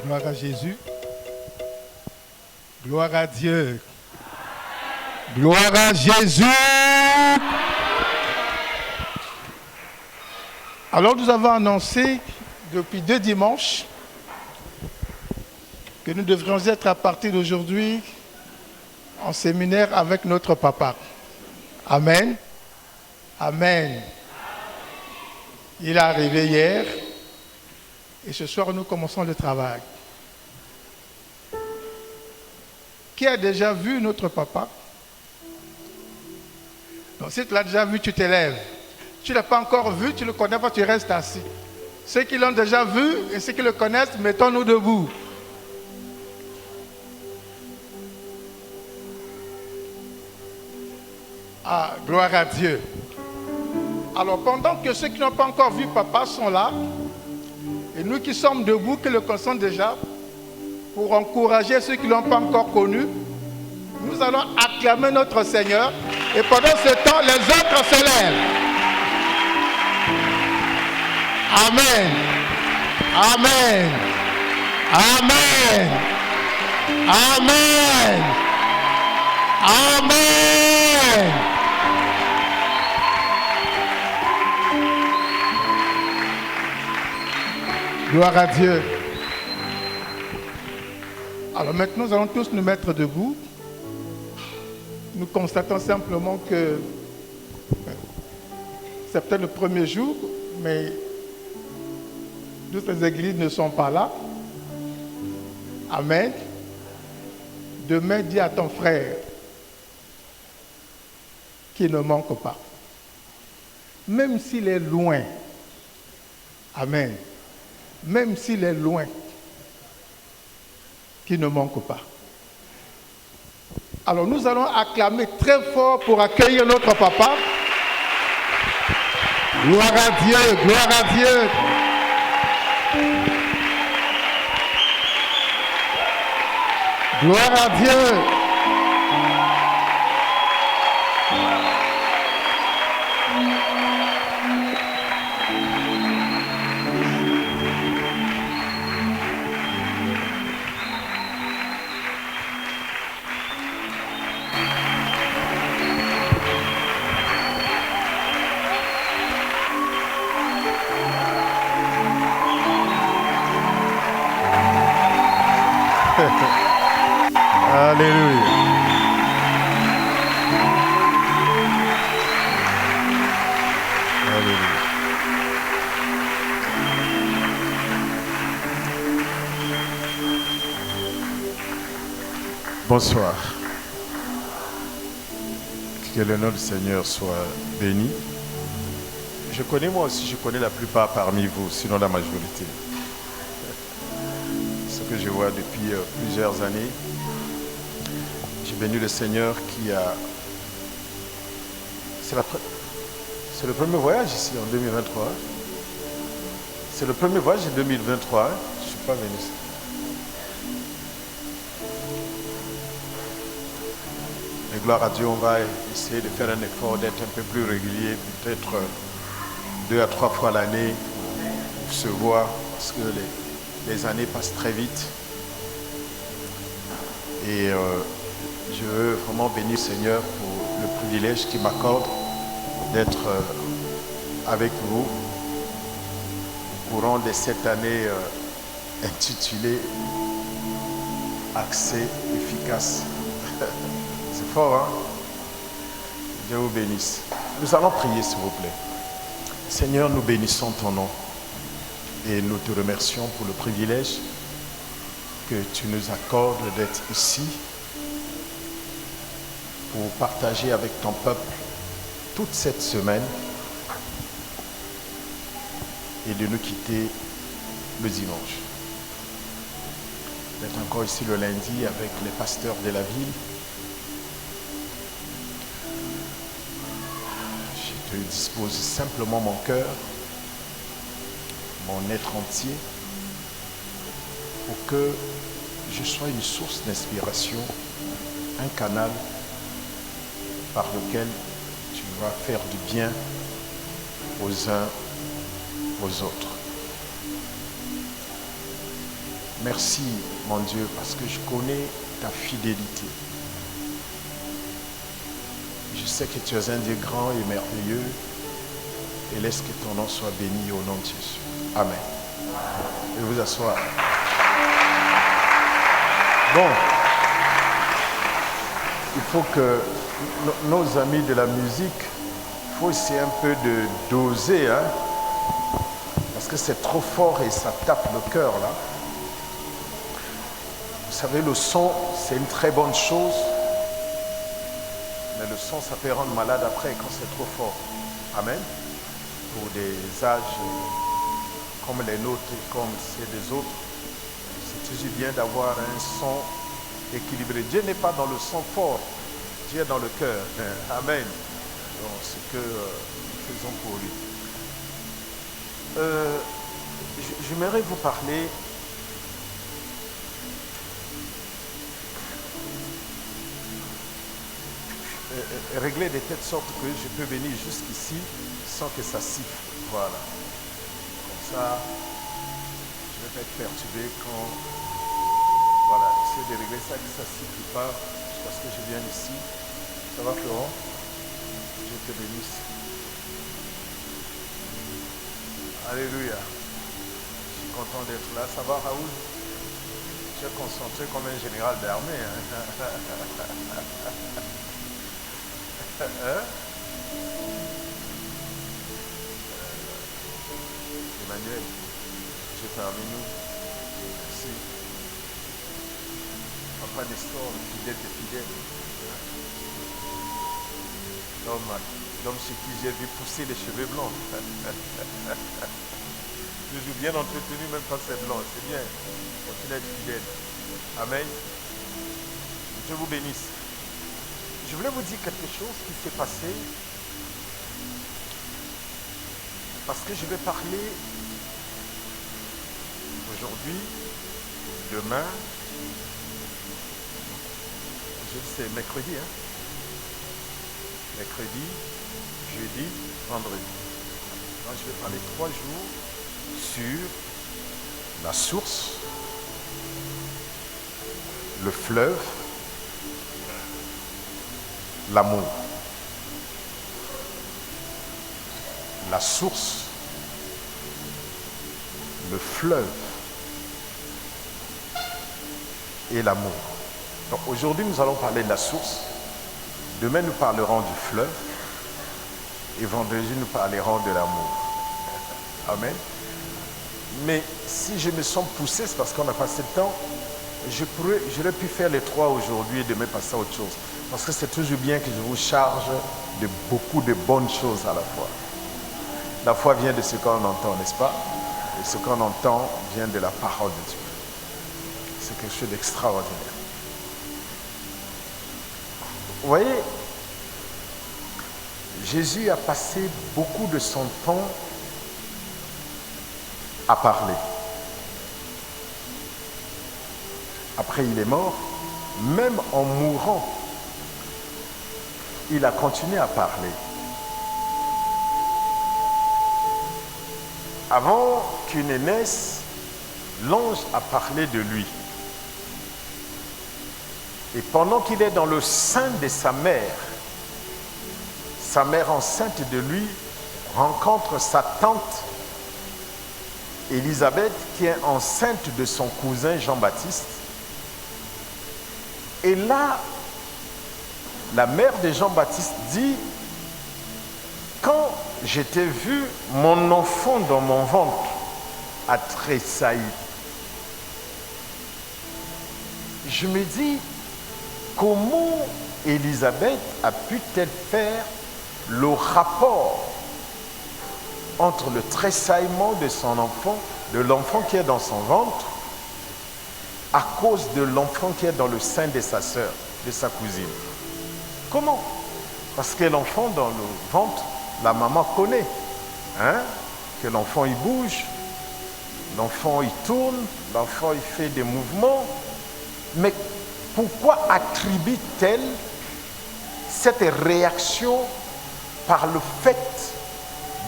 Gloire à Jésus. Gloire à Dieu. Gloire à Jésus. Alors nous avons annoncé depuis 2 dimanches que nous devrions être à partir d'aujourd'hui en séminaire avec notre papa. Amen. Amen. Il est arrivé hier et ce soir nous commençons le travail. Qui a déjà vu notre papa? Donc si tu l'as déjà vu, tu t'élèves. Si tu ne l'as pas encore vu, tu ne le connais pas, tu restes assis. Ceux qui l'ont déjà vu et ceux qui le connaissent, mettons-nous debout. Ah, gloire à Dieu. Alors pendant que ceux qui n'ont pas encore vu papa sont là, et nous qui sommes debout, qui le connaissons déjà, pour encourager ceux qui ne l'ont pas encore connu, nous allons acclamer notre Seigneur. Et pendant ce temps, les autres se lèvent. Amen. Amen. Amen. Amen. Amen. Gloire à Dieu. Alors maintenant, nous allons tous nous mettre debout. Nous constatons simplement que c'est peut-être le premier jour, mais toutes les églises ne sont pas là. Amen. Demain, dis à ton frère qu'il ne manque pas. Même s'il est loin. Amen. Même s'il est loin, qu'il ne manque pas. Alors nous allons acclamer très fort pour accueillir notre papa. Gloire à Dieu, gloire à Dieu. Gloire à Dieu. Alléluia. Alléluia. Bonsoir. Que le nom du Seigneur soit béni. Je connais la plupart parmi vous, sinon la majorité. Ce que je vois depuis plusieurs années. J'ai béni le Seigneur qui a... C'est le premier voyage ici en 2023. C'est le premier voyage en 2023. Je ne suis pas venu ici. Mais gloire à Dieu, on va essayer de faire un effort d'être un peu plus régulier, peut-être 2 à 3 fois l'année pour se voir, parce que les années passent très vite. Et je veux vraiment bénir le Seigneur pour le privilège qu'il m'accorde d'être avec vous au courant de cette année intitulée Accès efficace. C'est fort, hein? Dieu vous bénisse. Nous allons prier, s'il vous plaît. Seigneur, nous bénissons ton nom et nous te remercions pour le privilège que tu nous accordes d'être ici pour partager avec ton peuple toute cette semaine et de nous quitter le dimanche. D'être encore ici le lundi avec les pasteurs de la ville. Je te dispose simplement mon cœur, mon être entier, pour que je sois une source d'inspiration, un canal par lequel tu vas faire du bien aux uns aux autres. Merci, mon Dieu, parce que je connais ta fidélité. Je sais que tu es un Dieu grand et merveilleux. Et laisse que ton nom soit béni au nom de Jésus. Amen. Je vais vous asseoir. Bon. Il faut que nos amis de la musique, il faut essayer un peu de doser, hein, parce que c'est trop fort et ça tape le cœur, là. Vous savez, le son, c'est une très bonne chose, mais le son, ça peut rendre malade après quand c'est trop fort. Amen. Pour des âges comme les nôtres et comme ceux des autres, c'est toujours bien d'avoir un son équilibré. Dieu n'est pas dans le son fort, Dieu est dans le cœur. Amen. Donc, ce que nous faisons pour lui. J'aimerais vous parler régler de telle sorte que je peux venir jusqu'ici sans que ça siffle. Voilà. Comme ça, je ne vais pas être perturbé quand... Voilà, essayer de régler ça, que ça ne siffle pas jusqu'à ce que je vienne ici. Ça va, Florent? Dieu te bénisse. Alléluia. Je suis content d'être là. Ça va, Raoul? Tu es concentré comme un général d'armée. Hein? Emmanuel, Dieu parmi nous. Merci. Papa Nestor, fidèle de fidèle. L'homme chez qui j'ai vu pousser les cheveux blancs. Toujours bien entretenu même quand c'est blanc. C'est bien. Continuez à être fidèle. Amen. Dieu vous bénisse. Je voulais vous dire quelque chose qui s'est passé parce que je vais parler aujourd'hui, demain, c'est mercredi, hein? Mercredi, jeudi, vendredi. Moi, je vais parler 3 jours sur la source, le fleuve, l'amour. La source, le fleuve et l'amour. Donc aujourd'hui, nous allons parler de la source. Demain, nous parlerons du fleuve. Et vendredi, nous parlerons de l'amour. Amen. Mais si je me sens poussé, c'est parce qu'on a passé le temps. J'aurais pu faire les 3 aujourd'hui et demain passer à autre chose. Parce que c'est toujours bien que je vous charge de beaucoup de bonnes choses à la fois. La foi vient de ce qu'on entend, n'est-ce pas? Et ce qu'on entend vient de la parole de Dieu. C'est quelque chose d'extraordinaire. Vous voyez, Jésus a passé beaucoup de son temps à parler. Après, il est mort. Même en mourant, il a continué à parler. Avant qu'il ne naisse, l'ange a parlé de lui. Et pendant qu'il est dans le sein de sa mère enceinte de lui rencontre sa tante Élisabeth qui est enceinte de son cousin Jean-Baptiste. Et là, la mère de Jean-Baptiste dit, quand je t'ai vu, mon enfant dans mon ventre a tressailli. Je me dis, comment Élisabeth a pu-t-elle faire le rapport entre le tressaillement de son enfant, de l'enfant qui est dans son ventre, à cause de l'enfant qui est dans le sein de sa sœur, de sa cousine? Comment? Parce que l'enfant dans le ventre, la maman connaît, hein? Que l'enfant il bouge, l'enfant il tourne, l'enfant il fait des mouvements. Mais pourquoi attribue-t-elle cette réaction par le fait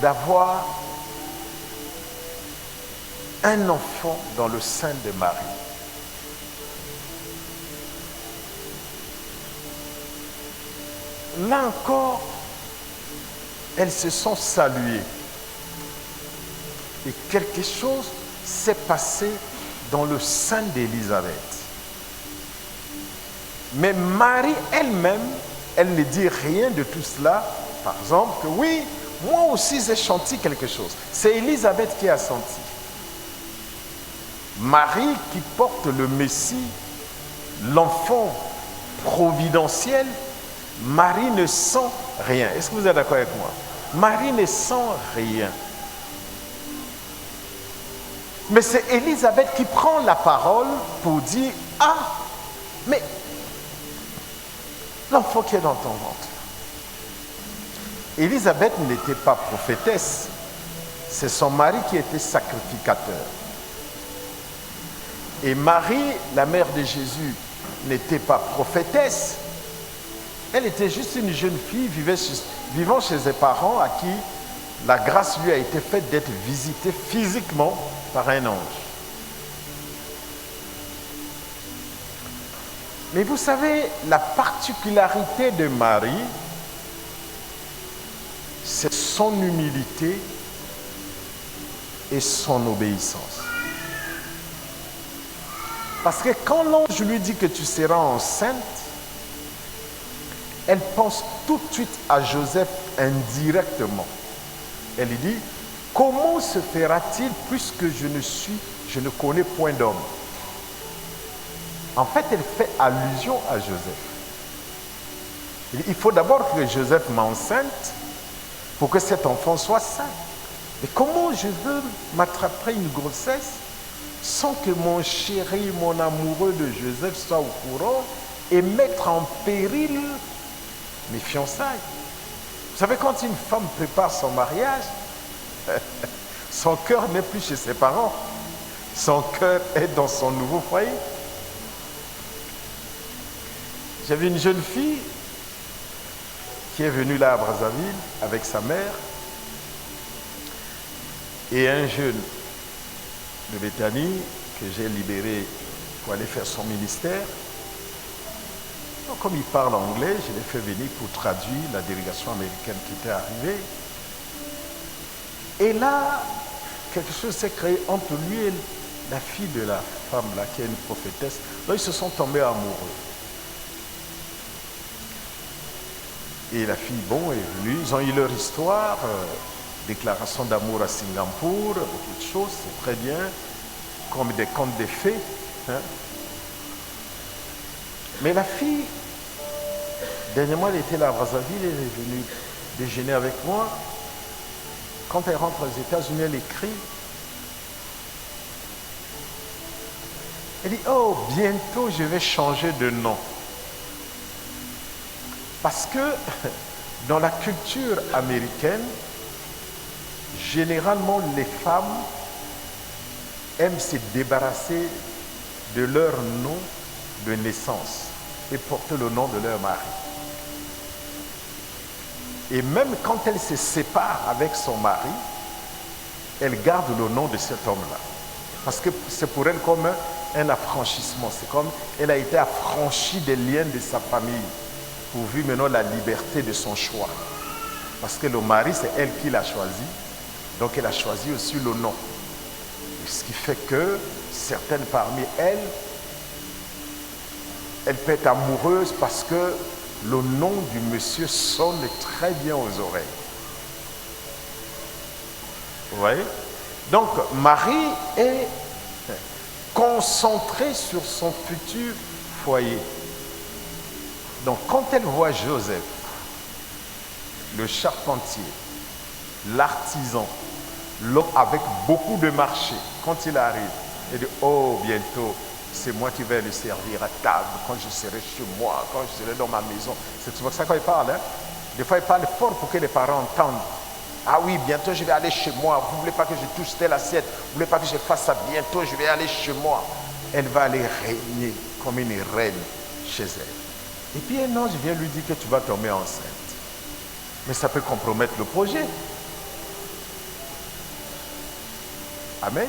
d'avoir un enfant dans le sein de Marie? là encore, elles se sont saluées. Et quelque chose s'est passé dans le sein d'Élisabeth. Mais Marie elle-même, elle ne dit rien de tout cela. Par exemple, que oui, moi aussi j'ai senti quelque chose. C'est Élisabeth qui a senti. Marie qui porte le Messie, l'enfant providentiel, Marie ne sent rien. Est-ce que vous êtes d'accord avec moi? Marie ne sent rien. Mais c'est Élisabeth qui prend la parole pour dire, ah, mais l'enfant qui est dans ton ventre. Élisabeth n'était pas prophétesse. C'est son mari qui était sacrificateur. Et Marie, la mère de Jésus, n'était pas prophétesse. Elle était juste une jeune fille vivant chez ses parents à qui la grâce lui a été faite d'être visitée physiquement par un ange. Mais vous savez, la particularité de Marie, c'est son humilité et son obéissance. Parce que quand l'ange lui dit que tu seras enceinte, elle pense tout de suite à Joseph indirectement. Elle lui dit, comment se fera-t-il puisque je ne connais point d'homme? En fait, elle fait allusion à Joseph. Elle dit, il faut d'abord que Joseph m'enceinte pour que cet enfant soit sain. Mais comment je veux m'attraper une grossesse sans que mon chéri, mon amoureux de Joseph soit au courant et mettre en péril mes fiançailles? Vous savez, quand une femme prépare son mariage, son cœur n'est plus chez ses parents. Son cœur est dans son nouveau foyer. J'avais une jeune fille qui est venue là à Brazzaville avec sa mère et un jeune de Bethany que j'ai libéré pour aller faire son ministère. Donc, comme il parle anglais, je l'ai fait venir pour traduire la délégation américaine qui était arrivée. Et là, quelque chose s'est créé entre lui et la fille de la femme là, qui est une prophétesse. Donc, ils se sont tombés amoureux. Et la fille, bon, est venue, ils ont eu leur histoire, déclaration d'amour à Singapour, beaucoup de choses, c'est très bien, comme des contes de fées. Hein. Mais la fille, dernièrement, elle était là à Brazzaville, elle est venue déjeuner avec moi. Quand elle rentre aux États-Unis, elle écrit. Elle dit, oh, bientôt je vais changer de nom. Parce que dans la culture américaine, généralement les femmes aiment se débarrasser de leur nom de naissance et porter le nom de leur mari. Et même quand elle se sépare avec son mari, elle garde le nom de cet homme-là. Parce que c'est pour elle comme un affranchissement. C'est comme elle a été affranchie des liens de sa famille. Pourvu maintenant la liberté de son choix. Parce que le mari, c'est elle qui l'a choisi. Donc elle a choisi aussi le nom. Et ce qui fait que certaines parmi elles, elle peut être amoureuse parce que le nom du monsieur sonne très bien aux oreilles. Vous voyez? Donc Marie est concentrée sur son futur foyer. Donc quand elle voit Joseph, le charpentier, l'artisan, l'homme avec beaucoup de marché, quand il arrive, il dit, oh, bientôt, c'est moi qui vais le servir à table, quand je serai chez moi, quand je serai dans ma maison. C'est souvent ça qu'il parle. Hein? Des fois, il parle fort pour que les parents entendent. Ah oui, bientôt je vais aller chez moi. Vous ne voulez pas que je touche telle assiette. Vous ne voulez pas que je fasse ça. Bientôt je vais aller chez moi. Elle va aller régner comme une reine chez elle. Et puis un ange vient lui dire que tu vas tomber enceinte. Mais ça peut compromettre le projet. Amen.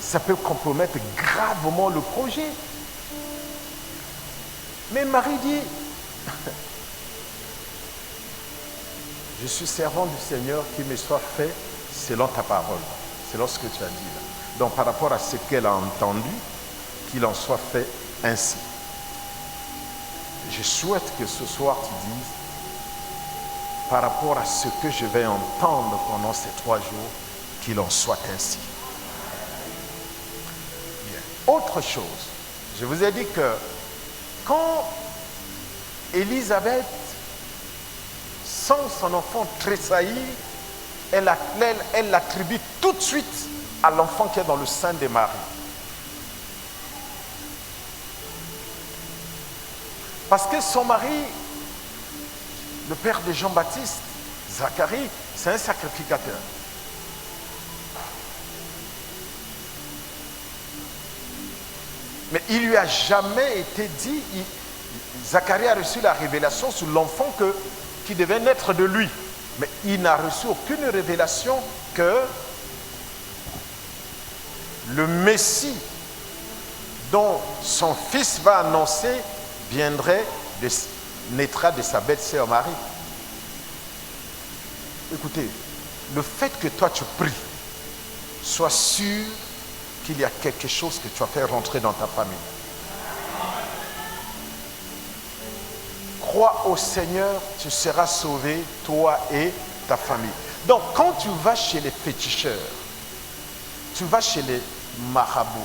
Ça peut compromettre gravement le projet. Mais Marie dit, je suis servant du Seigneur, qu'il me soit fait selon ta parole, selon ce que tu as dit là. Donc par rapport à ce qu'elle a entendu, qu'il en soit fait ainsi. Je souhaite que ce soir tu dises, par rapport à ce que je vais entendre pendant ces 3 jours, qu'il en soit ainsi. Bien. Autre chose, je vous ai dit que quand Élisabeth sent son enfant tressaillir, elle l'attribue tout de suite à l'enfant qui est dans le sein de Marie. Parce que son mari, le père de Jean-Baptiste, Zacharie, c'est un sacrificateur. Mais il ne lui a jamais été dit, Zacharie a reçu la révélation sur l'enfant qui devait naître de lui. Mais il n'a reçu aucune révélation que le Messie dont son fils va annoncer naîtra de sa belle-sœur Marie. Écoutez, le fait que toi tu pries, sois sûr qu'il y a quelque chose que tu vas faire rentrer dans ta famille. Crois au Seigneur, tu seras sauvé, toi et ta famille. Donc quand tu vas chez les féticheurs, tu vas chez les marabouts,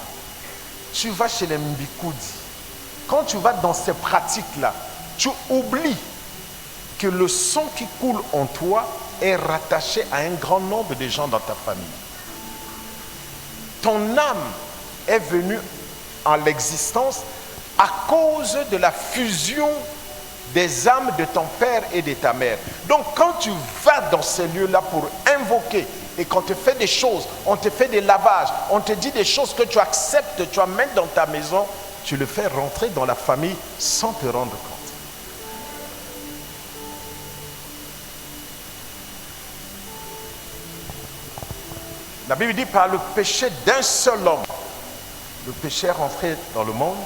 tu vas chez les mbikoudi, quand tu vas dans ces pratiques-là, tu oublies que le sang qui coule en toi est rattaché à un grand nombre de gens dans ta famille. Ton âme est venue en l'existence à cause de la fusion des âmes de ton père et de ta mère. Donc quand tu vas dans ces lieux-là pour invoquer et qu'on te fait des choses, on te fait des lavages, on te dit des choses que tu acceptes, tu amènes dans ta maison, tu le fais rentrer dans la famille sans te rendre compte. La Bible dit par le péché d'un seul homme, le péché est rentré dans le monde.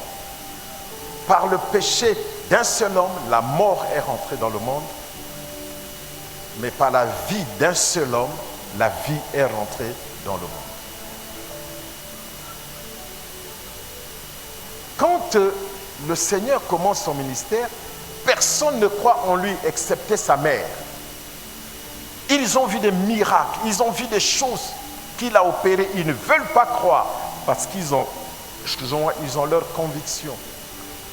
Par le péché d'un seul homme, la mort est rentrée dans le monde. Mais par la vie d'un seul homme, la vie est rentrée dans le monde. Quand le Seigneur commence son ministère, personne ne croit en lui excepté sa mère. Ils ont vu des miracles, ils ont vu des choses qu'il a opérées. Ils ne veulent pas croire parce qu'ils ont leur conviction.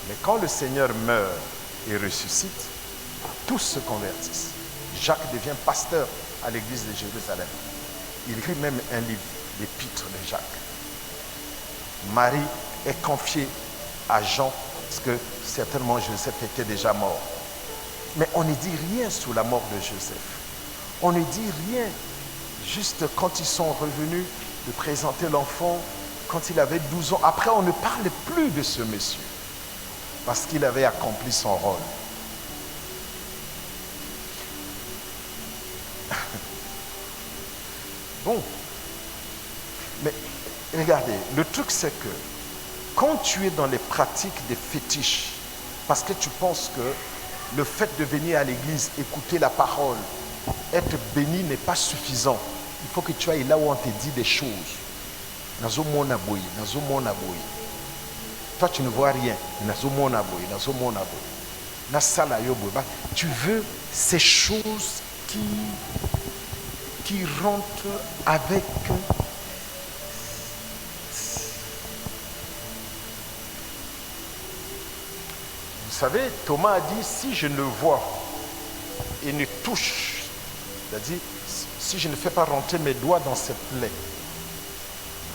Mais quand le Seigneur meurt et ressuscite, tous se convertissent. Jacques devient pasteur à l'église de Jérusalem. Il écrit même un livre, l'épître de Jacques. Marie est confiée à Jean, parce que certainement Joseph était déjà mort. Mais on ne dit rien sur la mort de Joseph. On ne dit rien. Juste quand ils sont revenus de présenter l'enfant, quand il avait 12 ans. Après, on ne parle plus de ce monsieur, parce qu'il avait accompli son rôle. Bon. Mais regardez, le truc c'est que quand tu es dans les pratiques des fétiches, parce que tu penses que le fait de venir à l'église, écouter la parole, être béni n'est pas suffisant. Il faut que tu ailles là où on te dit des choses. Toi, tu ne vois rien. Tu veux ces choses qui rentrent avec... Vous savez, Thomas a dit, si je ne vois et ne touche, c'est-à-dire, si je ne fais pas rentrer mes doigts dans cette plaie,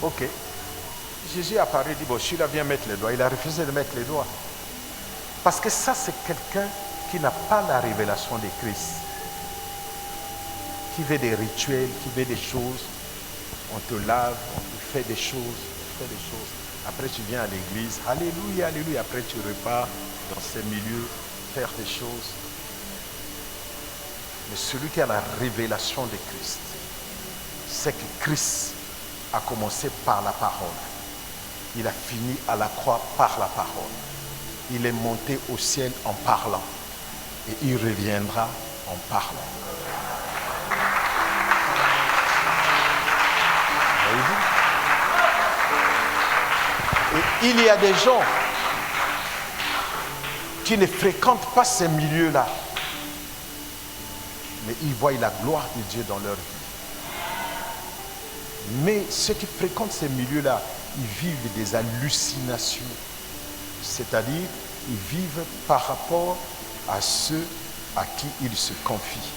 ok. Jésus est apparu et dit, bon, je suis là, viens mettre les doigts. Il a refusé de mettre les doigts. Parce que ça, c'est quelqu'un qui n'a pas la révélation de Christ. Qui veut des rituels, qui veut des choses. On te lave, on te fait des choses, Après, tu viens à l'église, alléluia, alléluia. Après, tu repars dans ces milieux, faire des choses. Mais celui qui a la révélation de Christ, c'est que Christ a commencé par la parole. Il a fini à la croix par la parole. Il est monté au ciel en parlant. Et il reviendra en parlant. Voyez-vous? Et il y a des gens qui ne fréquentent pas ces milieux-là, mais ils voient la gloire de Dieu dans leur vie. Mais ceux qui fréquentent ces milieux-là, ils vivent des hallucinations. C'est-à-dire, ils vivent par rapport à ceux à qui ils se confient.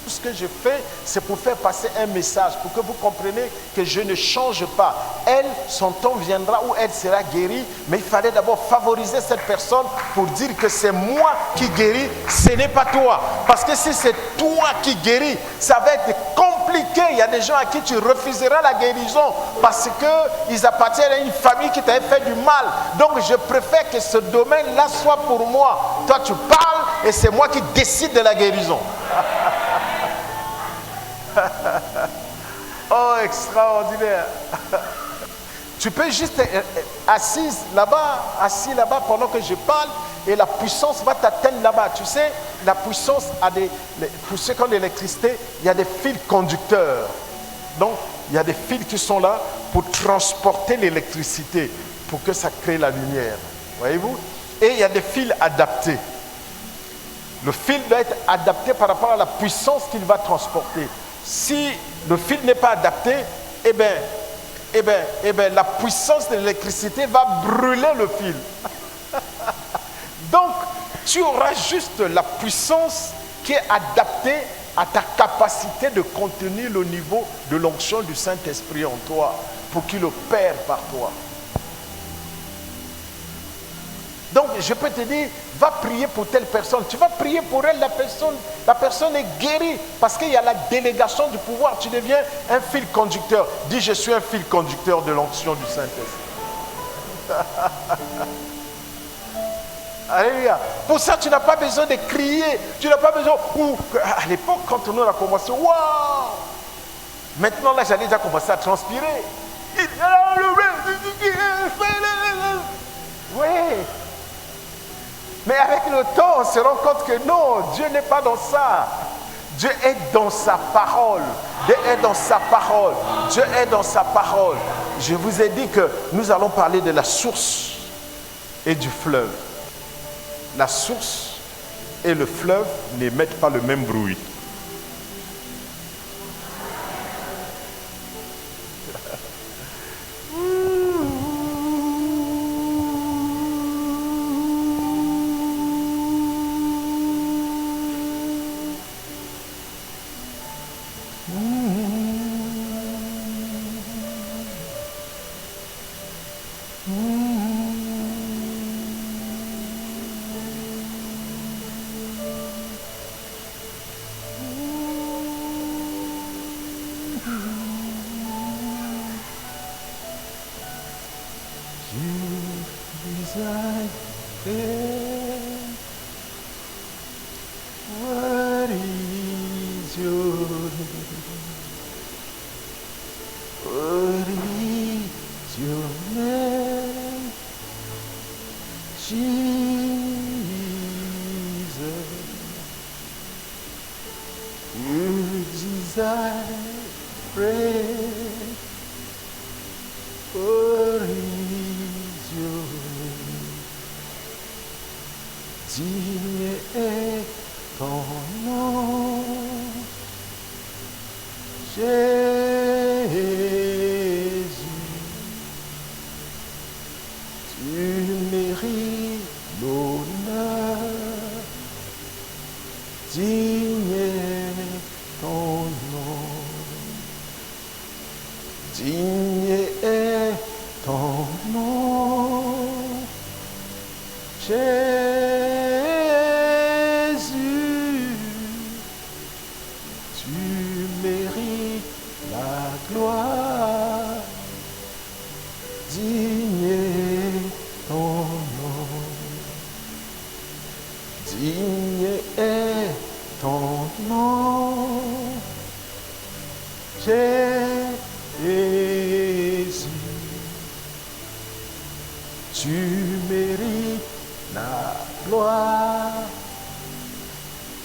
Tout ce que je fais, c'est pour faire passer un message, pour que vous compreniez que je ne change pas. Elle, son temps viendra où elle sera guérie, mais il fallait d'abord favoriser cette personne pour dire que c'est moi qui guéris, ce n'est pas toi. Parce que si c'est toi qui guéris, ça va être compliqué. Il y a des gens à qui tu refuseras la guérison parce qu'ils appartiennent à une famille qui t'avait fait du mal. Donc je préfère que ce domaine-là soit pour moi. Toi tu parles et c'est moi qui décide de la guérison. Oh, extraordinaire. Tu peux juste assis là-bas pendant que je parle et la puissance va t'atteindre là-bas. Tu sais, la puissance a pour ceux qui ont de l'électricité, il y a des fils conducteurs. Donc, il y a des fils qui sont là pour transporter l'électricité, pour que ça crée la lumière. Voyez-vous? Et il y a des fils adaptés. Le fil doit être adapté par rapport à la puissance qu'il va transporter. Si le fil n'est pas adapté, eh bien, la puissance de l'électricité va brûler le fil. Donc, tu auras juste la puissance qui est adaptée à ta capacité de contenir le niveau de l'onction du Saint-Esprit en toi, pour qu'il opère par toi. Donc, je peux te dire, va prier pour telle personne. Tu vas prier pour elle, la personne est guérie. Parce qu'il y a la délégation du pouvoir. Tu deviens un fil conducteur. Dis, je suis un fil conducteur de l'onction du Saint-Esprit. Alléluia. Pour ça, tu n'as pas besoin de crier. Tu n'as pas besoin... À l'époque, quand on a commencé, waouh! Maintenant, là, j'allais déjà commencer à transpirer. Oui. Mais avec le temps, on se rend compte que non, Dieu n'est pas dans ça. Dieu est dans sa parole. Dieu est dans sa parole. Dieu est dans sa parole. Je vous ai dit que nous allons parler de la source et du fleuve. La source et le fleuve n'émettent pas le même bruit.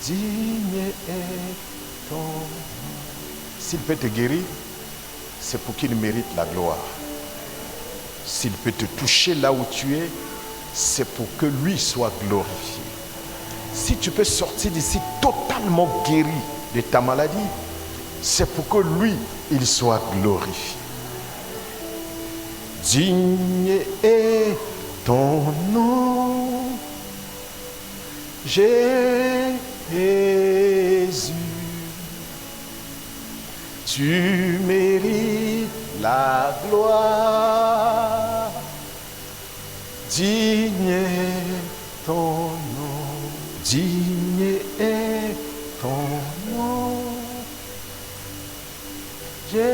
digne est ton nom. S'il peut te guérir, c'est pour qu'il mérite la gloire. S'il peut te toucher là où tu es, c'est pour que lui soit glorifié. Si tu peux sortir d'ici totalement guéri de ta maladie, c'est pour que lui, il soit glorifié. Digne est ton nom, Jésus. Tu mérites la gloire. Digne est ton nom, digne est ton nom, Jésus.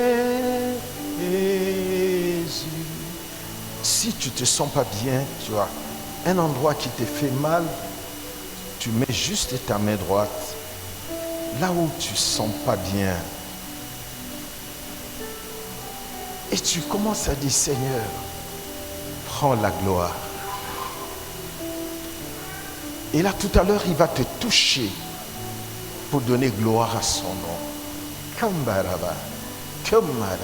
Si tu ne te sens pas bien, tu as un endroit qui te fait mal, tu mets juste ta main droite là où tu ne sens pas bien. Et tu commences à dire, Seigneur, prends la gloire. Et là, tout à l'heure, il va te toucher pour donner gloire à son nom. Kambaraba, Kamaraya,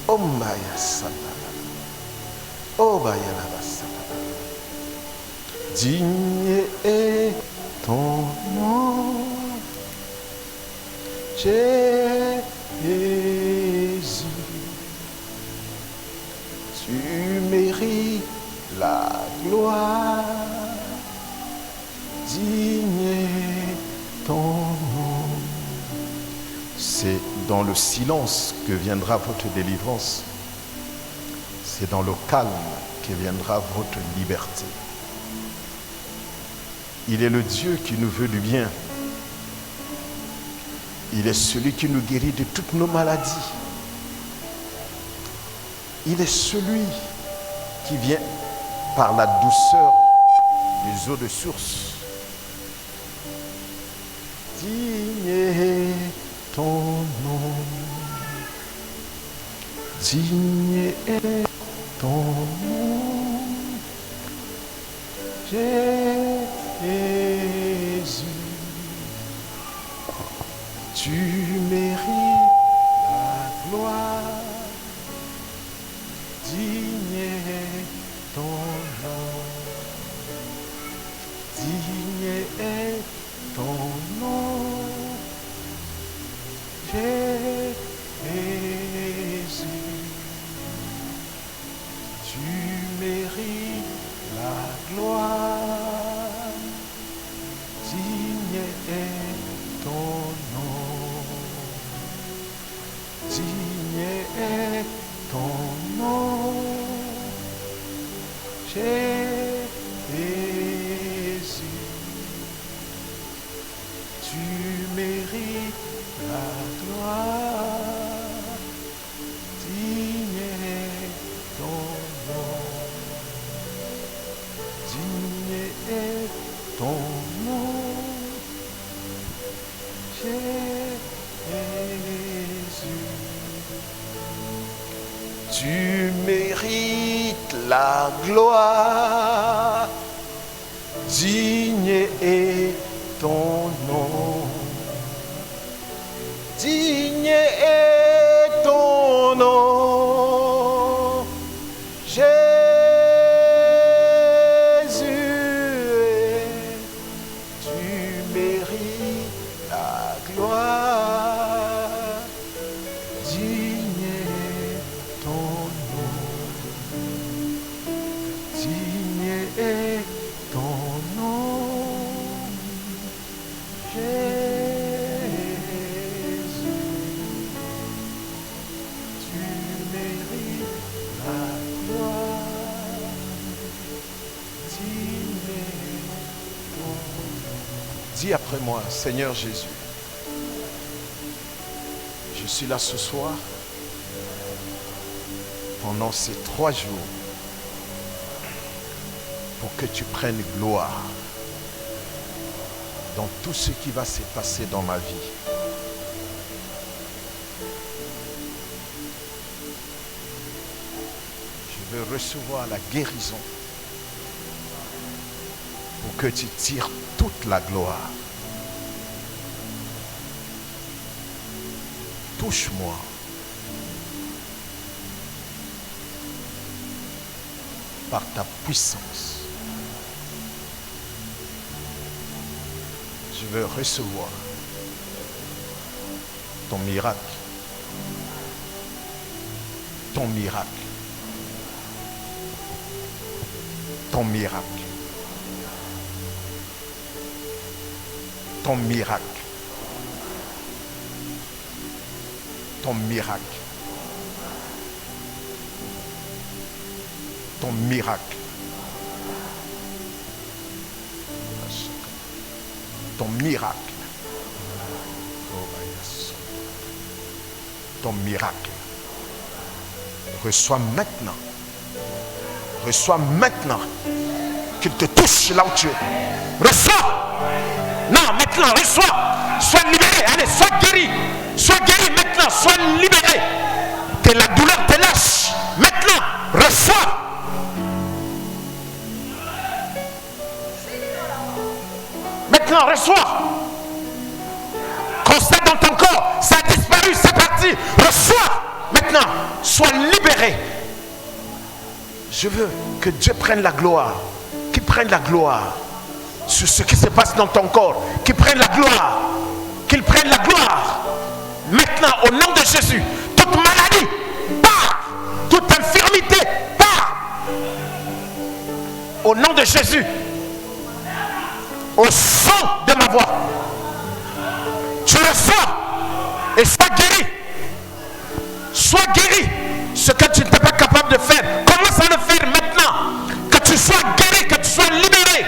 Omaya Satana, Obaya Satana. Digne est ton nom, Jésus. Tu mérites la gloire. Digne est ton nom. C'est dans le silence que viendra votre délivrance. C'est dans le calme que viendra votre liberté. Il est le Dieu qui nous veut du bien. Il est celui qui nous guérit de toutes nos maladies. Il est celui qui vient par la douceur des eaux de source. Digne est ton nom. Digne est ton nom. Jésus. Tu mérites la gloire. Digne est ton nom. Digne est ton nom. Jésus. Tu mérites la gloire. Digne est ton nom. Digne est ton nom, Jésus. Tu mérites la gloire. Digne est ton nom. Digne est ton nom, Jésus. Tu mérites la gloire. Digne est ton nom. Digne est ton nom, Jésus. Tu mérites la gloire. Digne est ton nom. Digne est ton nom, Jésus. Tu mérites la gloire. Digne est ton nom. Dis après moi, Seigneur Jésus, je suis là ce soir pendant ces 3 jours pour que tu prennes gloire dans tout ce qui va se passer dans ma vie. Je veux recevoir la guérison pour que tu tires toute la gloire. touche-moi. Par ta puissance. Je veux recevoir ton miracle. Ton miracle. Ton miracle. Ton miracle. Ton miracle. Ton miracle. Ton miracle. Ton miracle. Reçois maintenant. Reçois maintenant. Qu'il te touche là où tu es. Reçois. Non, maintenant, reçois. Sois libéré. Allez, sois guéri. Sois guéri maintenant. Sois libéré. Que la douleur te lâche. Maintenant, reçois. Maintenant, reçois. Constate dans ton corps. Ça a disparu, c'est parti. Reçois. Maintenant, sois libéré. Je veux que Dieu prenne la gloire. Qu'il prenne la gloire sur ce qui se passe dans ton corps. Qu'il prenne la gloire. Qu'il prenne la gloire. Maintenant, au nom de Jésus, toute maladie, part. Toute infirmité, part. Au nom de Jésus. Au son de ma voix. Tu reçois et sois guéri. Sois guéri. Ce que tu n'étais pas capable de faire, commence à le faire maintenant. Que tu sois guéri, que tu sois libéré.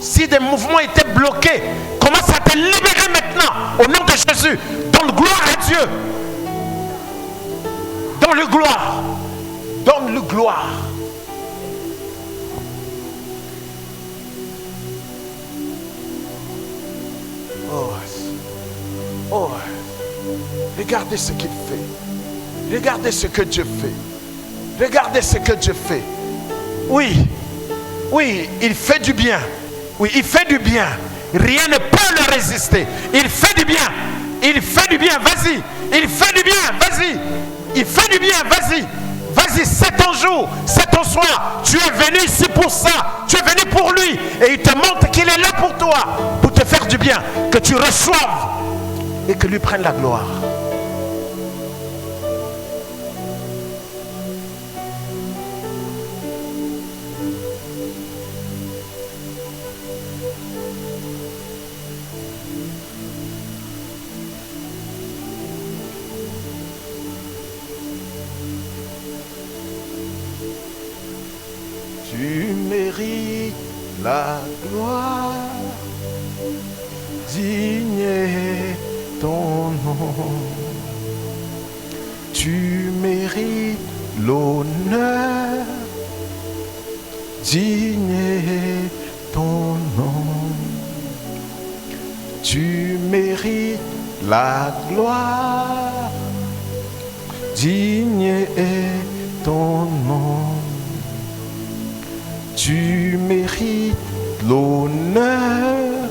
Si des mouvements étaient bloqués, commence à te libérer maintenant. Au nom de Jésus, donne gloire à Dieu. Donne-le gloire. Donne-le gloire. Oh, regardez ce qu'il fait. Regardez ce que Dieu fait. Regardez ce que Dieu fait. Oui, oui, il fait du bien. Oui, il fait du bien. Rien ne peut le résister. Il fait du bien. Il fait du bien, vas-y. Il fait du bien, vas-y. Il fait du bien, vas-y. Vas-y, c'est ton jour, c'est ton soir. Tu es venu ici pour ça. Tu es venu pour lui. Et il te montre qu'il est là pour toi. Pour te faire du bien. Que tu reçoives. Et que lui prenne la gloire. Tu mérites la gloire, digne est ton nom. Tu mérites l'honneur, digne est ton nom. Tu mérites la gloire, digne est ton nom. Tu mérites l'honneur,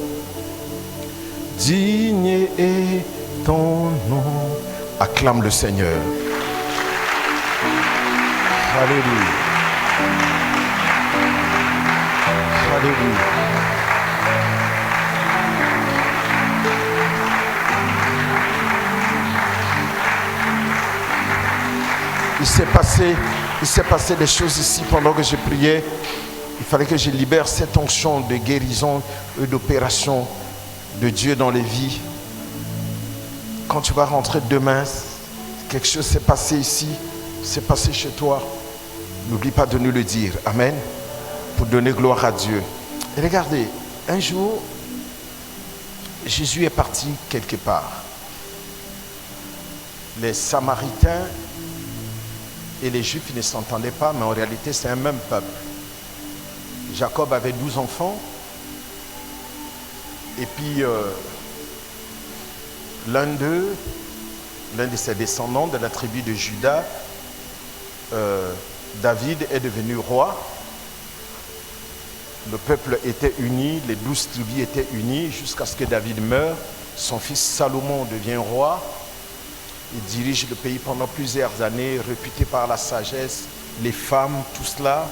digne est ton nom. Acclame le Seigneur. Alléluia. Alléluia. Il s'est passé des choses ici pendant que je priais. Il fallait que je libère cette onction de guérison et d'opération de Dieu dans les vies. Quand tu vas rentrer demain, quelque chose s'est passé ici, s'est passé chez toi. N'oublie pas de nous le dire. Amen. Pour donner gloire à Dieu. Et regardez, un jour, Jésus est parti quelque part. Les Samaritains et les Juifs ne s'entendaient pas, mais en réalité, c'est un même peuple. Jacob avait 12 enfants. Et puis, l'un de ses descendants de la tribu de Juda, David, est devenu roi. Le peuple était uni, les 12 tribus étaient unies jusqu'à ce que David meure. Son fils Salomon devient roi. Il dirige le pays pendant plusieurs années, réputé par la sagesse, les femmes, tout cela.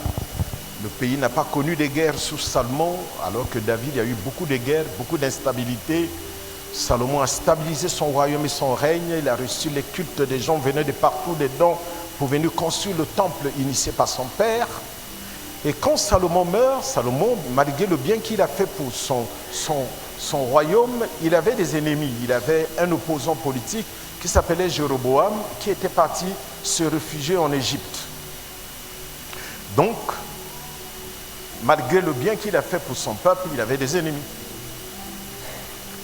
Le pays n'a pas connu de guerre sous Salomon, alors que David a eu beaucoup de guerres, beaucoup d'instabilité. Salomon a stabilisé son royaume et son règne. Il a reçu les cultes des gens venant de partout, des dons, pour venir construire le temple initié par son père. Et quand Salomon meurt, Salomon, malgré le bien qu'il a fait pour son royaume, il avait des ennemis. Il avait un opposant politique qui s'appelait Jéroboam, qui était parti se réfugier en Égypte. Donc, malgré le bien qu'il a fait pour son peuple, il avait des ennemis.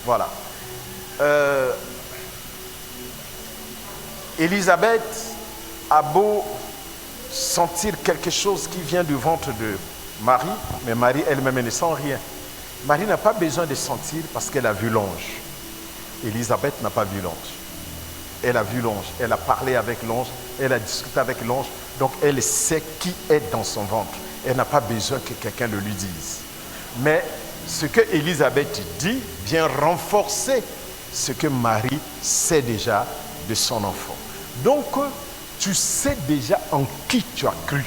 Voilà. Élisabeth a beau sentir quelque chose qui vient du ventre de Marie, mais Marie elle-même ne sent rien. Marie n'a pas besoin de sentir parce qu'elle a vu l'ange. Élisabeth n'a pas vu l'ange. Elle a vu l'ange, elle a parlé avec l'ange, elle a discuté avec l'ange, donc elle sait qui est dans son ventre. Elle n'a pas besoin que quelqu'un le lui dise. Mais ce que Élisabeth dit vient renforcer ce que Marie sait déjà de son enfant. Donc, tu sais déjà en qui tu as cru.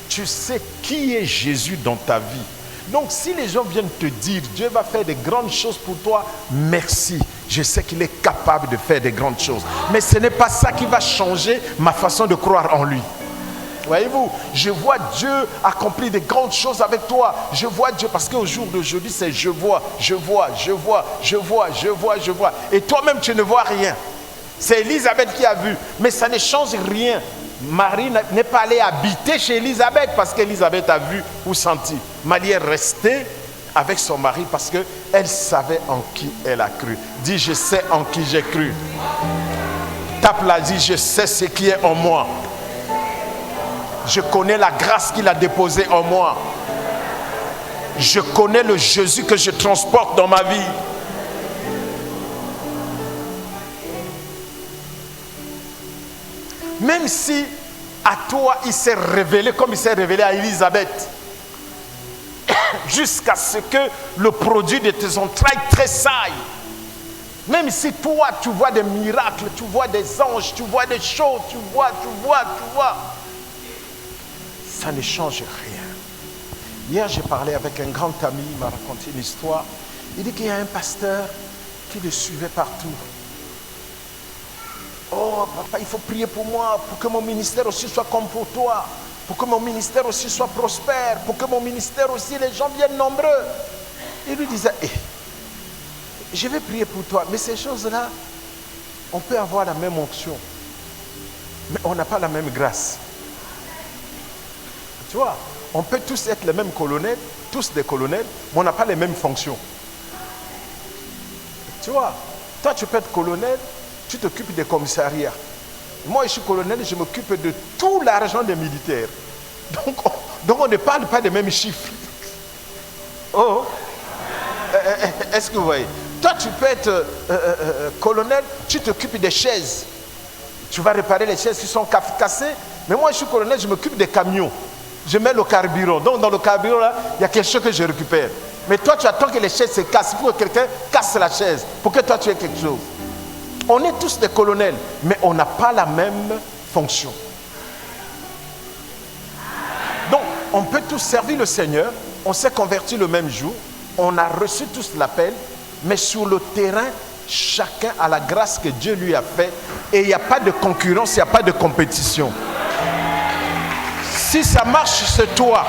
Tu sais qui est Jésus dans ta vie. Donc, si les gens viennent te dire, Dieu va faire de grandes choses pour toi, merci. Je sais qu'il est capable de faire de grandes choses. Mais ce n'est pas ça qui va changer ma façon de croire en lui. Voyez-vous, je vois Dieu accomplir de grandes choses avec toi. Je vois Dieu, parce qu'au jour d'aujourd'hui, c'est je vois. Et toi-même, tu ne vois rien. C'est Élisabeth qui a vu, mais ça ne change rien. Marie n'est pas allée habiter chez Élisabeth parce qu'Élisabeth a vu ou senti. Marie est restée avec son mari parce qu'elle savait en qui elle a cru. Dis, je sais en qui j'ai cru. Tape là, dis, je sais ce qui est en moi. Je connais la grâce qu'il a déposée en moi. Je connais le Jésus que je transporte dans ma vie. Même si à toi il s'est révélé comme il s'est révélé à Élisabeth, jusqu'à ce que le produit de tes entrailles tressaille. Même si toi tu vois des miracles, tu vois des anges, tu vois des choses, tu vois, ça ne change rien. Hier j'ai parlé avec un grand ami, il m'a raconté une histoire. Il dit qu'il y a un pasteur qui le suivait partout. Oh papa, il faut prier pour moi, pour que mon ministère aussi soit comme pour toi, pour que mon ministère aussi soit prospère, pour que mon ministère aussi, les gens viennent nombreux. Il lui disait, je vais prier pour toi, mais ces choses-là, on peut avoir la même onction, mais on n'a pas la même grâce. Tu vois, on peut tous être les mêmes colonels, tous des colonels, mais on n'a pas les mêmes fonctions. Tu vois, toi tu peux être colonel, tu t'occupes des commissariats. Moi, je suis colonel, je m'occupe de tout l'argent des militaires. Donc on ne parle pas des mêmes chiffres. Oh, est-ce que vous voyez? Toi, tu peux être colonel, tu t'occupes des chaises. Tu vas réparer les chaises qui sont cassées. Mais moi, je suis colonel, je m'occupe des camions. Je mets le carburant. Donc, dans le carburant, là, il y a quelque chose que je récupère. Mais toi, tu attends que les chaises se cassent pour que quelqu'un casse la chaise, pour que toi, tu aies quelque chose. On est tous des colonels, mais on n'a pas la même fonction. Donc, on peut tous servir le Seigneur, on s'est convertis le même jour, on a reçu tous l'appel, mais sur le terrain, chacun a la grâce que Dieu lui a faite et il n'y a pas de concurrence, il n'y a pas de compétition. Si ça marche chez toi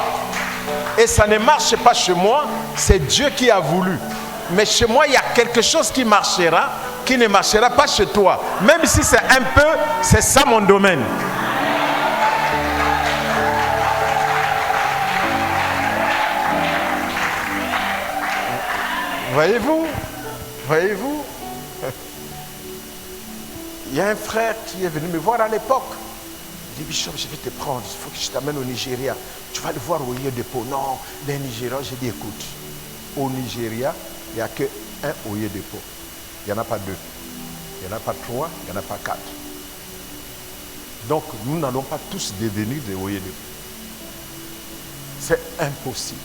et ça ne marche pas chez moi, c'est Dieu qui a voulu. Mais chez moi, il y a quelque chose qui marchera, qui ne marchera pas chez toi. Même si c'est un peu, c'est ça mon domaine. Voyez-vous? Il y a un frère qui est venu me voir à l'époque. Il dit, Bishop, je vais te prendre, il faut que je t'amène au Nigeria. Tu vas le voir au Oyedepo. Non, les Nigérians, j'ai dit, écoute, au Nigeria, il n'y a qu'un Oyedepo. Il n'y en a pas deux. Il n'y en a pas trois, il n'y en a pas quatre. Donc, nous n'allons pas tous devenir des Oyedepo. C'est impossible.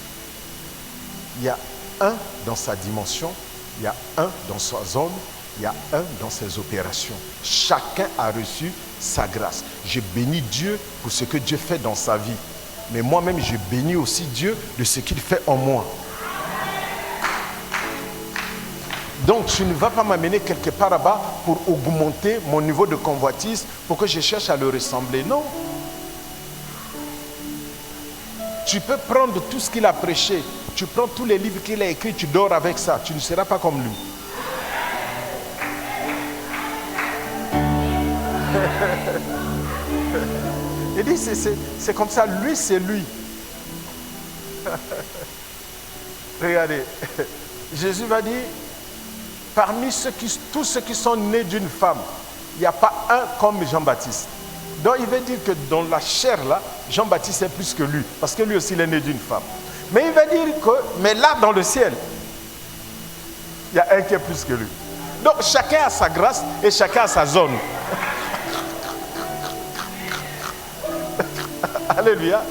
Il y a un dans sa dimension, il y a un dans sa zone, il y a un dans ces opérations. Chacun a reçu sa grâce. Je bénis Dieu pour ce que Dieu fait dans sa vie. Mais moi-même, je bénis aussi Dieu de ce qu'il fait en moi. Donc, tu ne vas pas m'amener quelque part là-bas pour augmenter mon niveau de convoitise, pour que je cherche à le ressembler. Non. Tu peux prendre tout ce qu'il a prêché. Tu prends tous les livres qu'il a écrits, tu dors avec ça. Tu ne seras pas comme lui. Il dit, c'est comme ça. Lui, c'est lui. Regardez. Jésus va dire, parmi tous ceux qui sont nés d'une femme, il n'y a pas un comme Jean-Baptiste. Donc il veut dire que dans la chair là, Jean-Baptiste est plus que lui, parce que lui aussi il est né d'une femme. Mais il veut dire que, mais là dans le ciel, il y a un qui est plus que lui. Donc chacun a sa grâce et chacun a sa zone. Alléluia.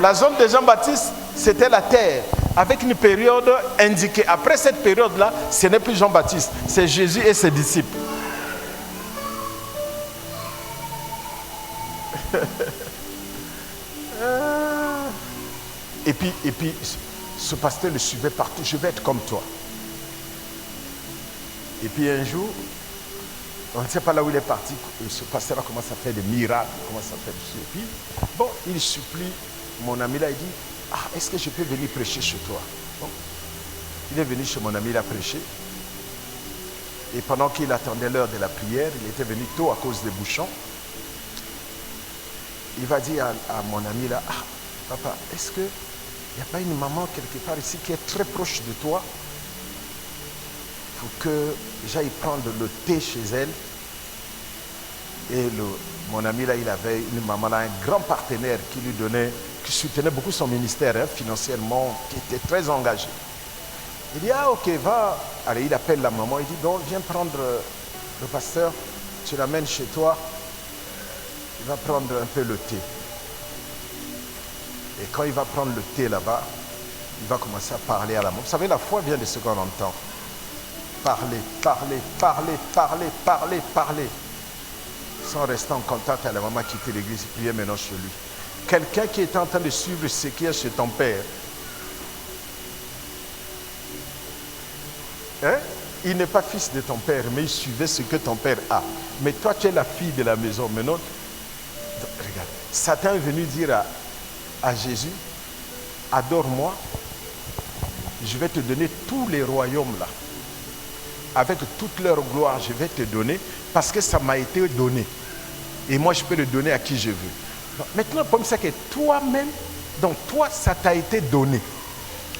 La zone de Jean-Baptiste, c'était la terre, avec une période indiquée. Après cette période-là, ce n'est plus Jean-Baptiste, c'est Jésus et ses disciples. Et puis, ce pasteur le suivait partout. Je vais être comme toi. Et puis un jour, on ne sait pas là où il est parti. Ce pasteur a commencé à faire des miracles. Et puis, bon, il supplie mon ami là. Il dit, est-ce que je peux venir prêcher chez toi? Bon. Il est venu chez mon ami, il a prêché. Et pendant qu'il attendait l'heure de la prière, il était venu tôt à cause des bouchons. Il va dire à mon ami là, papa, est-ce qu'il n'y a pas une maman quelque part ici qui est très proche de toi pour que j'aille prendre le thé chez elle? Et mon ami là, il avait une maman là, un grand partenaire qui lui donnait, qui soutenait beaucoup son ministère financièrement, qui était très engagé. Il dit, ok, va. Allez, il appelle la maman, il dit, donc viens prendre le pasteur, tu l'amènes chez toi. Il va prendre un peu le thé. Et quand il va prendre le thé là-bas, il va commencer à parler à la maman. Vous savez, la foi vient de ce qu'on entend. Parler, parler, parler, parler, parler, parler. Sans rester en contact à la maman, quitter l'église et prier maintenant chez lui. Quelqu'un qui est en train de suivre ce qui est chez ton père. Hein? Il n'est pas fils de ton père, mais il suivait ce que ton père a. Mais toi, tu es la fille de la maison. Maintenant, regarde, Satan est venu dire à Jésus, adore-moi, je vais te donner tous les royaumes là. Avec toute leur gloire, je vais te donner, parce que ça m'a été donné. Et moi, je peux le donner à qui je veux. Donc, maintenant, le problème, c'est que toi-même, donc toi, ça t'a été donné.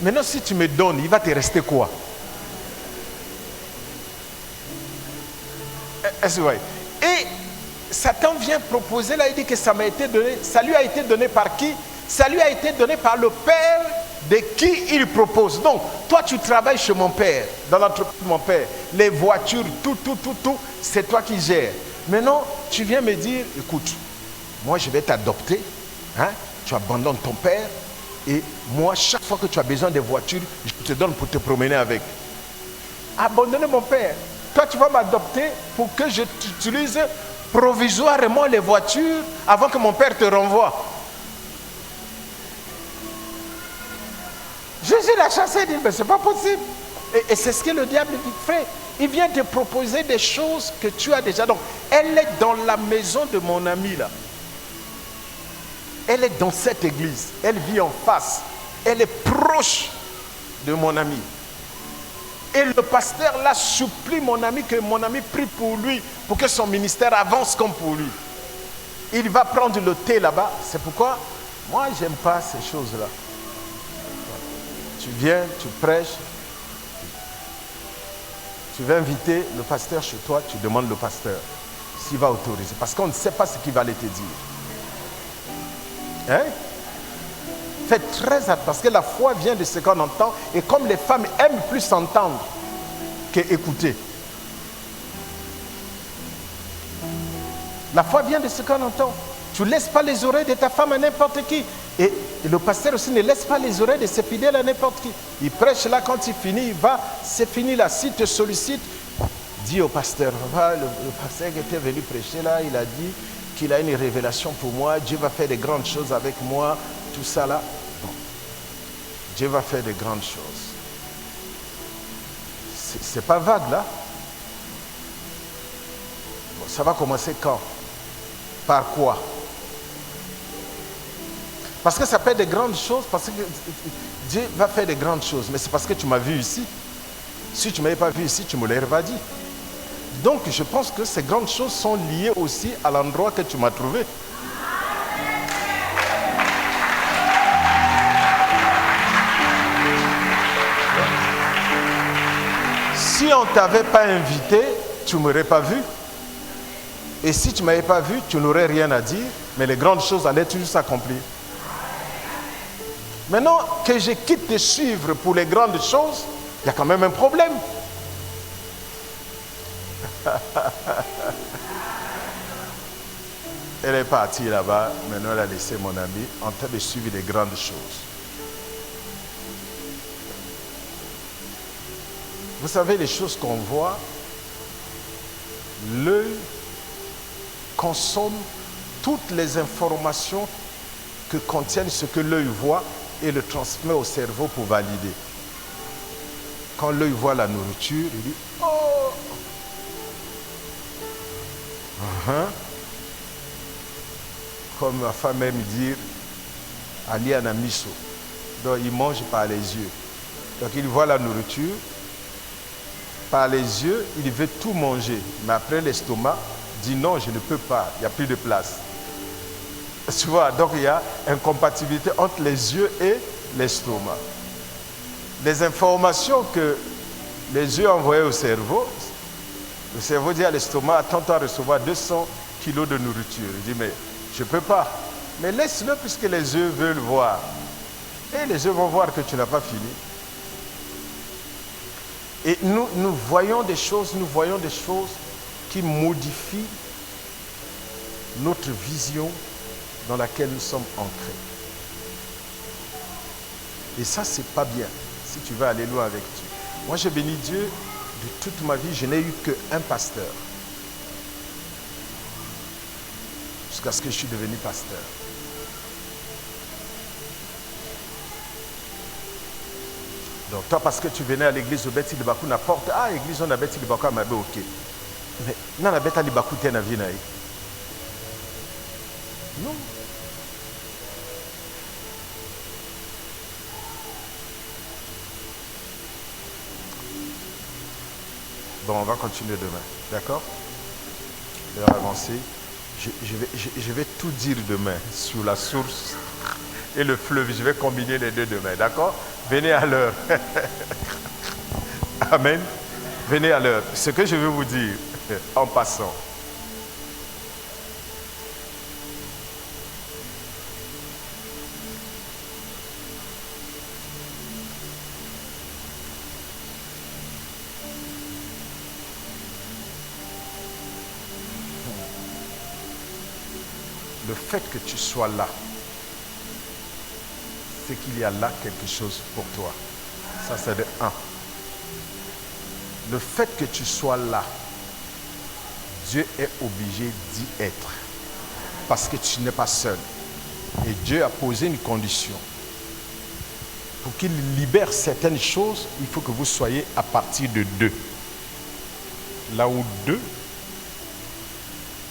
Maintenant, si tu me donnes, il va te rester quoi? Est-ce que vous voyez? Et Satan vient proposer, là, il dit que ça m'a été donné. Ça lui a été donné par qui? Ça lui a été donné par le Père de qui il propose. Donc, toi, tu travailles chez mon père, dans l'entreprise de mon père. Les voitures, tout, c'est toi qui gères. Maintenant, tu viens me dire, écoute, moi, je vais t'adopter. Hein? Tu abandonnes ton père. Et moi, chaque fois que tu as besoin de voitures, je te donne pour te promener avec. Abandonner mon père. Toi, tu vas m'adopter pour que je t'utilise provisoirement les voitures avant que mon père te renvoie. Jésus l'a chassé, il dit, mais c'est pas possible. Et c'est ce que le diable fait. Il vient te proposer des choses que tu as déjà. Donc, elle est dans la maison de mon ami là. Elle est dans cette église. Elle vit en face. Elle est proche de mon ami. Et le pasteur là supplie mon ami que mon ami prie pour lui, pour que son ministère avance comme pour lui. Il va prendre le thé là-bas. C'est pourquoi moi, j'aime pas ces choses-là. Tu viens, tu prêches, tu veux inviter le pasteur chez toi, tu demandes le pasteur s'il va autoriser. Parce qu'on ne sait pas ce qu'il va aller te dire. Hein? Faites très attention, parce que la foi vient de ce qu'on entend. Et comme les femmes aiment plus entendre qu'écouter. La foi vient de ce qu'on entend. Tu ne laisses pas les oreilles de ta femme à n'importe qui. Et le pasteur aussi ne laisse pas les oreilles de ses fidèles à n'importe qui. Il prêche là, quand il finit, il va, c'est fini là. S'il te sollicite, dit au pasteur, le pasteur qui était venu prêcher là, il a dit qu'il a une révélation pour moi, Dieu va faire de grandes choses avec moi, tout ça là. Bon, Dieu va faire de grandes choses. C'est pas vague là. Bon, ça va commencer quand? Par quoi? Parce que ça fait de grandes choses, parce que Dieu va faire de grandes choses, mais c'est parce que tu m'as vu ici. Si tu ne m'avais pas vu ici, tu ne me l'aurais pas dit. Donc je pense que ces grandes choses sont liées aussi à l'endroit que tu m'as trouvé. Si on ne t'avait pas invité, tu ne m'aurais pas vu. Et si tu ne m'avais pas vu, tu n'aurais rien à dire, mais les grandes choses allaient toujours s'accomplir. Maintenant que je quitte de suivre pour les grandes choses, il y a quand même un problème. Elle est partie là-bas, maintenant elle a laissé mon ami en train de suivre des grandes choses. Vous savez, les choses qu'on voit, l'œil consomme toutes les informations que contiennent ce que l'œil voit et le transmet au cerveau pour valider. Quand l'œil voit la nourriture, il dit « Oh !» Comme ma femme aime dire, Ali Anamiso. Donc il mange par les yeux. Donc il voit la nourriture, par les yeux, il veut tout manger. Mais après l'estomac, dit non, je ne peux pas, il n'y a plus de place. Tu vois, donc il y a incompatibilité entre les yeux et l'estomac. Les informations que les yeux envoyaient au cerveau, le cerveau dit à l'estomac, attends-toi à recevoir 200 kilos de nourriture. Il dit, mais je ne peux pas. Mais laisse-le puisque les yeux veulent voir. Et les yeux vont voir que tu n'as pas fini. Et nous voyons des choses qui modifient notre vision dans laquelle nous sommes ancrés. Et ça, c'est pas bien, si tu veux aller loin avec Dieu. Moi, j'ai béni Dieu de toute ma vie, je n'ai eu qu'un pasteur. Jusqu'à ce que je suis devenu pasteur. Donc toi, parce que tu venais à l'église de Bethel Libakou, n'importe, ah, l'église de Bethel Libakou, mais ok. Mais non, la Bethel Libakou, tu es dans la vie. Non. Bon, on va continuer demain, d'accord? L'heure avancée. Je vais tout dire demain sur la source et le fleuve. Je vais combiner les deux demain, d'accord? Venez à l'heure. Amen. Venez à l'heure. Ce que je veux vous dire en passant. Le fait que tu sois là, c'est qu'il y a là quelque chose pour toi. Ça, c'est de 1. Le fait que tu sois là, Dieu est obligé d'y être. Parce que tu n'es pas seul. Et Dieu a posé une condition. Pour qu'il libère certaines choses, il faut que vous soyez à partir de 2. Là où 2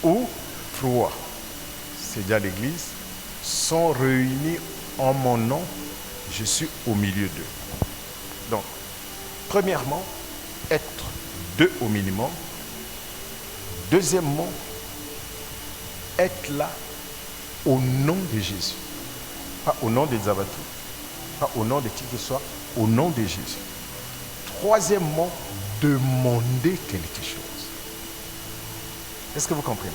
ou 3, c'est déjà l'église, sont réunis en mon nom, je suis au milieu d'eux. Donc, premièrement, être 2 au minimum. Deuxièmement, être là au nom de Jésus. Pas au nom des abattus, pas au nom de qui que ce soit, au nom de Jésus. Troisièmement, demander quelque chose. Est-ce que vous comprenez?